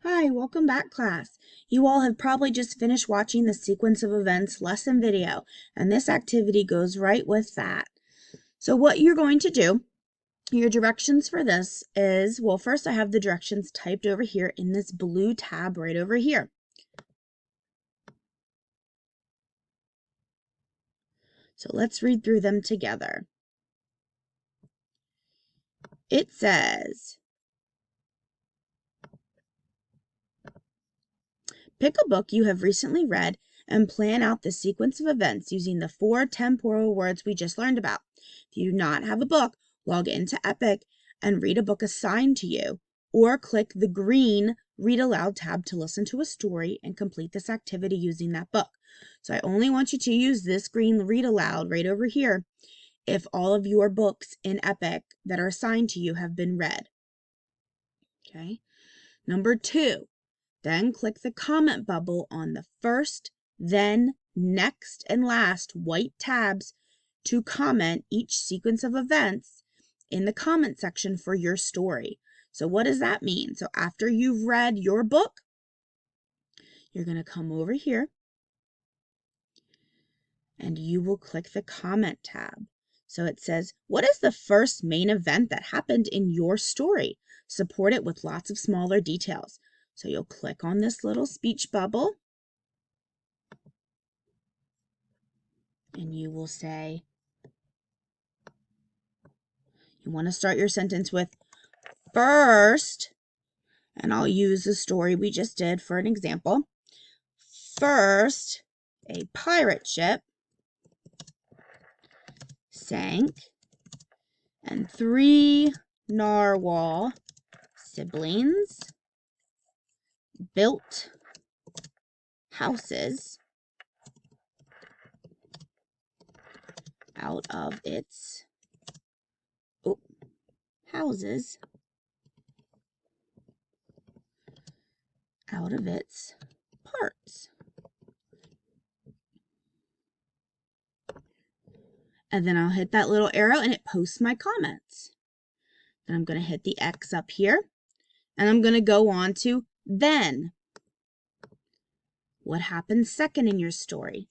Hi, welcome back, class. You all have probably just finished watching the sequence of events lesson video, and this activity goes right with that. So what you're going to do, your directions for this is, well, first I have the directions typed over here in this blue tab right over here. So let's read through them together. It says, pick a book you have recently read and plan out the sequence of events using the 4 temporal words we just learned about. If you do not have a book, log into Epic and read a book assigned to you, or click the green Read Aloud tab to listen to a story and complete this activity using that book. So I only want you to use this green Read Aloud right over here if all of your books in Epic that are assigned to you have been read. Okay. Number 2. Then click the comment bubble on the first, then, next, and last white tabs to comment each sequence of events in the comment section for your story. So what does that mean? So after you've read your book, you're going to come over here and you will click the comment tab. So it says, what is the first main event that happened in your story? Support it with lots of smaller details. So you'll click on this little speech bubble and you will say, you want to start your sentence with first, and I'll use the story we just did for an example. First, a pirate ship sank and 3 narwhal siblings built houses out of its parts. And then I'll hit that little arrow and it posts my comments. Then I'm going to hit the X up here and I'm going to go on to then. What happens second in your story?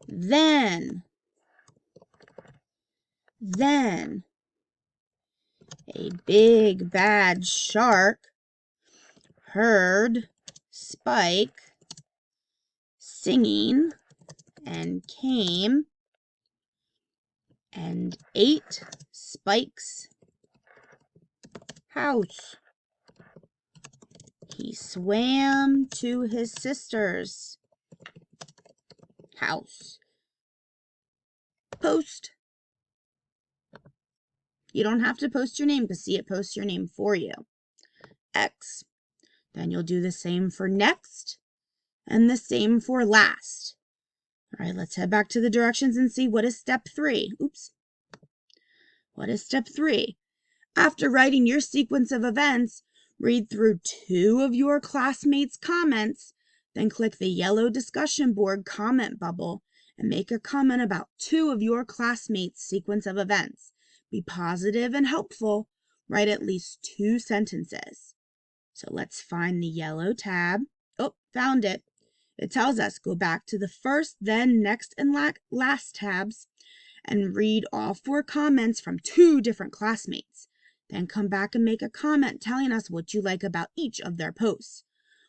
Then a big bad shark heard Spike singing and came and ate Spike's house. He swam to his sister's house. Post. You don't have to post your name because see, it posts your name for you. X. Then you'll do the same for next and the same for last. All right, let's head back to the directions and see what is step 3. What is step 3? After writing your sequence of events, read through 2 of your classmates' comments, then click the yellow discussion board comment bubble and make a comment about 2 of your classmates' sequence of events. Be positive and helpful. Write at least 2 sentences. So let's find the yellow tab. Oh, found it. It tells us go back to the first, then, next, and last tabs and read all 4 comments from 2 different classmates. Then come back and make a comment telling us what you like about each of their posts.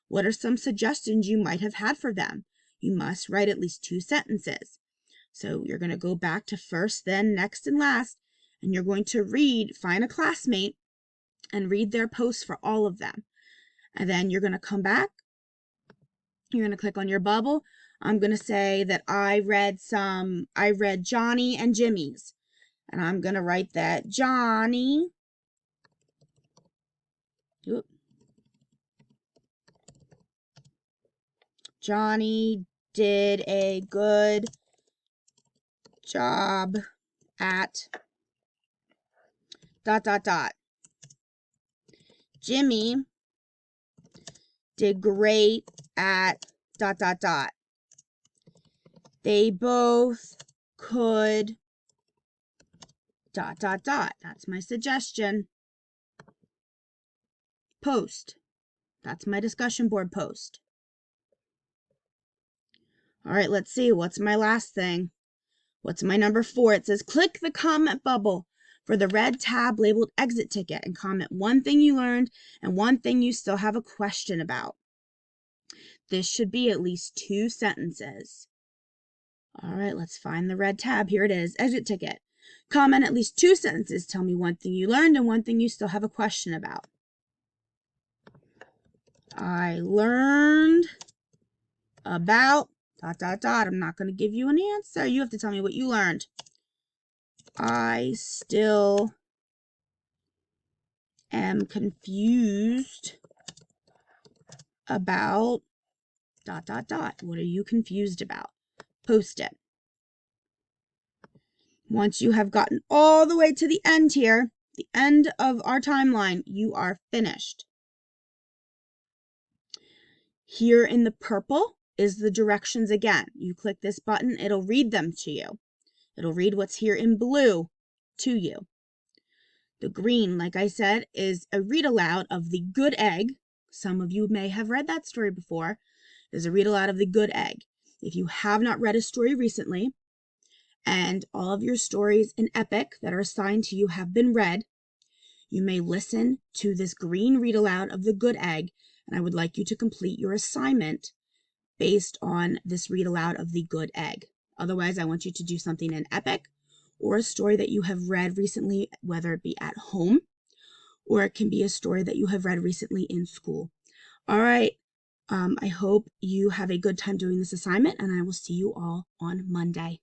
What are some suggestions you might have had for them? You must write at least 2 sentences. So you're going to go back to first, then, next, and last, and you're going to find a classmate and read their posts for all of them. And then you're going to come back. You're going to click on your bubble. I'm going to say that I read Johnny and Jimmy's. And I'm going to write that Johnny did a good job at ... Jimmy did great at ... They both could ... That's my suggestion. Post. That's my discussion board post. All right, let's see. What's my last thing? What's my number 4? It says, click the comment bubble for the red tab labeled exit ticket and comment one thing you learned and one thing you still have a question about. This should be at least 2 sentences. All right, let's find the red tab. Here it is, exit ticket. Comment at least 2 sentences. Tell me one thing you learned and one thing you still have a question about. I learned about ... I'm not going to give you an answer. You have to tell me what you learned. I still am confused about ... What are you confused about? Post it. Once you have gotten all the way to the end here, the end of our timeline, you are finished. Here in the purple is the directions again. You click this button, it'll read them to you. It'll read what's here in blue to you. The green, like I said, is a read aloud of The Good Egg. Some of you may have read that story before. There's a read aloud of The Good Egg. If you have not read a story recently, and all of your stories in Epic that are assigned to you have been read, you may listen to this green read aloud of The Good Egg, and I would like you to complete your assignment based on this read aloud of The Good Egg. Otherwise, I want you to do something in Epic or a story that you have read recently, whether it be at home or it can be a story that you have read recently in school. All right. I hope you have a good time doing this assignment, and I will see you all on Monday.